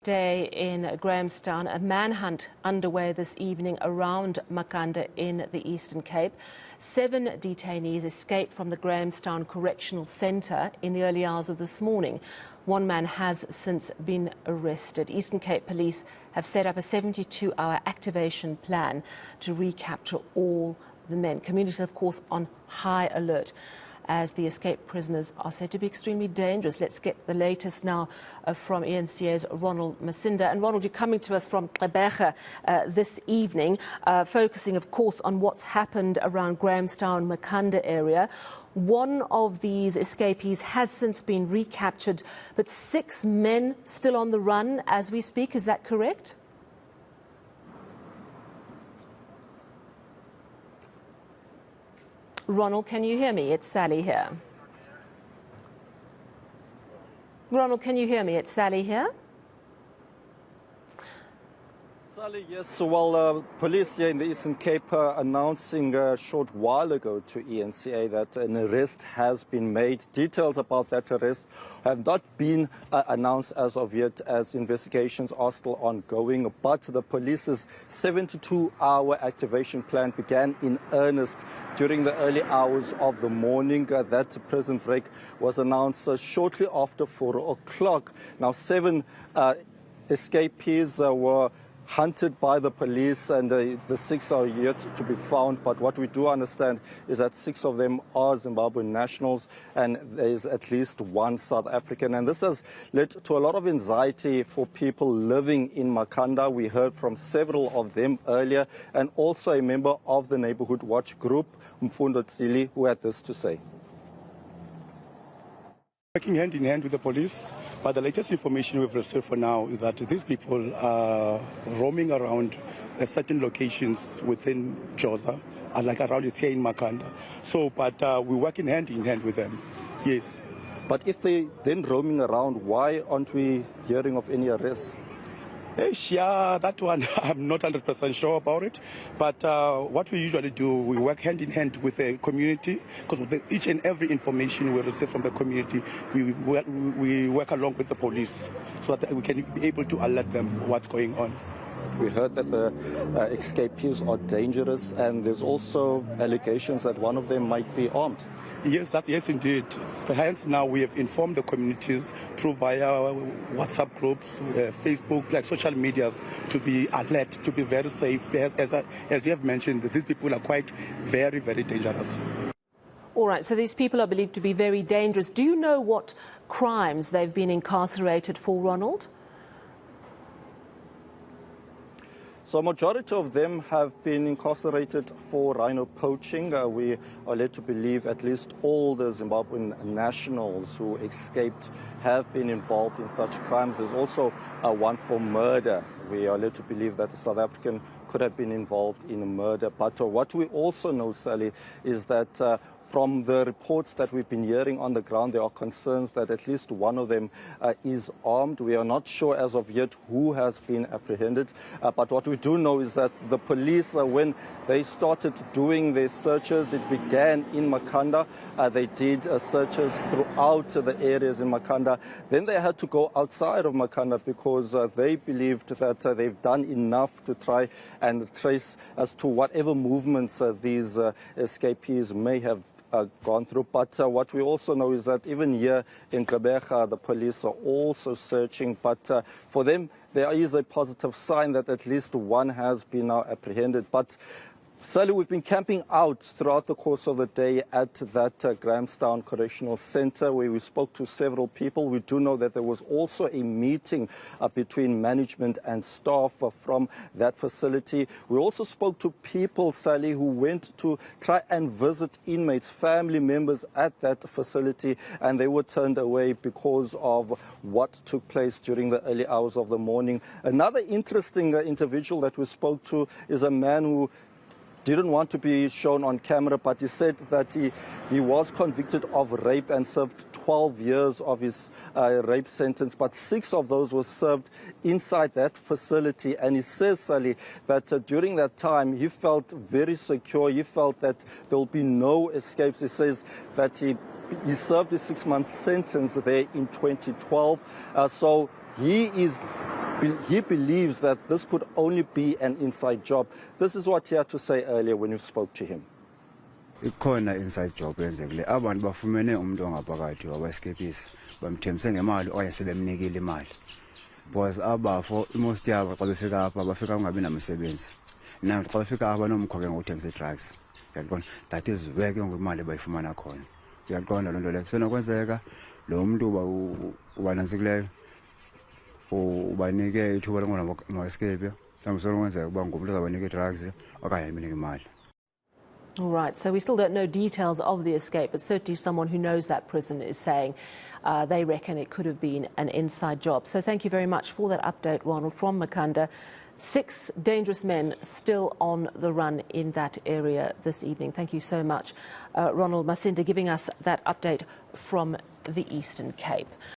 Day in Grahamstown, a manhunt underway this evening around Makhanda in the Eastern Cape. 7 detainees escaped from the Grahamstown Correctional Centre in the early hours of this morning. One man has since been arrested. Eastern Cape Police have set up a 72-hour activation plan to recapture all the men. Communities, of course, on high alert, as the escaped prisoners are said to be extremely dangerous. Let's get the latest now from eNCA's Ronald Masinda. And Ronald, you're coming to us from Gqeberha this evening, focusing, of course, on what's happened around Grahamstown, Makhanda area. One of these escapees has since been recaptured, but 6 men still on the run as we speak. Is that correct? Ronald, can you hear me? It's Sally here. Ronald, can you hear me? It's Sally here. Sally, yes. Well, police here in the Eastern Cape announcing a short while ago to eNCA that an arrest has been made. Details about that arrest have not been announced as of yet, as investigations are still ongoing. But the police's 72-hour activation plan began in earnest during the early hours of the morning. That prison break was announced shortly after 4 o'clock. Now, 7 escapees were hunted by the police, and the 6 are yet to be found. But what we do understand is that 6 of them are Zimbabwean nationals, and there is at least 1 South African. And this has led to a lot of anxiety for people living in Makhanda. We heard from several of them earlier, and also a member of the Neighborhood Watch group, Mfundo Tsili, who had this to say. Working hand in hand with the police, but the latest information we've received for now is that these people are roaming around certain locations within Joza, like around it's here in Makhanda. So, but we're working hand in hand with them, yes. But if they then roaming around, why aren't we hearing of any arrests? Yeah, that one I'm not 100% sure about it. But what we usually do, we work hand in hand with the community, because with each and every information we receive from the community, we work along with the police so that we can be able to alert them what's going on. We heard that the escapees are dangerous, and there's also allegations that one of them might be armed. Yes, yes, indeed. Hence, now we have informed the communities through via WhatsApp groups, Facebook, like social medias, to be alert, to be very safe. As you have mentioned, these people are quite very, very dangerous. All right, so these people are believed to be very dangerous. Do you know what crimes they've been incarcerated for, Ronald? So a majority of them have been incarcerated for rhino poaching. We are led to believe at least all the Zimbabwean nationals who escaped have been involved in such crimes. There's also one for murder. We are led to believe that a South African could have been involved in a murder. But what we also know, Sally, is that from the reports that we've been hearing on the ground, there are concerns that at least one of them is armed. We are not sure as of yet who has been apprehended. But what we do know is that the police, when they started doing their searches, it began in Makhanda. They did searches throughout the areas in Makhanda. Then they had to go outside of Makhanda because they believed that they've done enough to try and trace as to whatever movements these escapees may have gone through. But what we also know is that even here in Gqeberha, the police are also searching. But for them, there is a positive sign that at least one has been now apprehended. But Sally, we've been camping out throughout the course of the day at that Grahamstown Correctional Centre, where we spoke to several people. We do know that there was also a meeting between management and staff from that facility. We also spoke to people, Sally, who went to try and visit inmates, family members at that facility, and they were turned away because of what took place during the early hours of the morning. Another interesting individual that we spoke to is a man who didn't want to be shown on camera, but he said that he was convicted of rape and served 12 years of his rape sentence, but 6 of those were served inside that facility. And he says, Sally, that during that time he felt very secure. He felt that there will be no escapes. He says that he served a 6-month sentence there in 2012. So he is he believes that this could only be an inside job. This is what he had to say earlier when you spoke to him. Ikhona inside job yenzekile abantu bafumene umuntu ongaphakathi wabaskephisa bamthembise ngemali oye sebemnikile imali because abafo most yabo xa befika apha bafika ungabi namisebenzi naxa befika apha nomkhokhe ngokuthengisa drugs uyaqonda that is where ke ngimali bayifumana khona uyaqonda loo nto leyo senokwenzeka lo muntu ubanantsikileyo ubanike ithuba lokubona ma-escape mhlawumbi senokwenzeka ukuba ngumntu azabanike drugs okanye ayimnike imali. All right, so we still don't know details of the escape, but certainly someone who knows that prison is saying they reckon it could have been an inside job. So thank you very much for that update, Ronald, from Makhanda. 6 dangerous men still on the run in that area this evening. Thank you so much, Ronald Masinda, giving us that update from the Eastern Cape.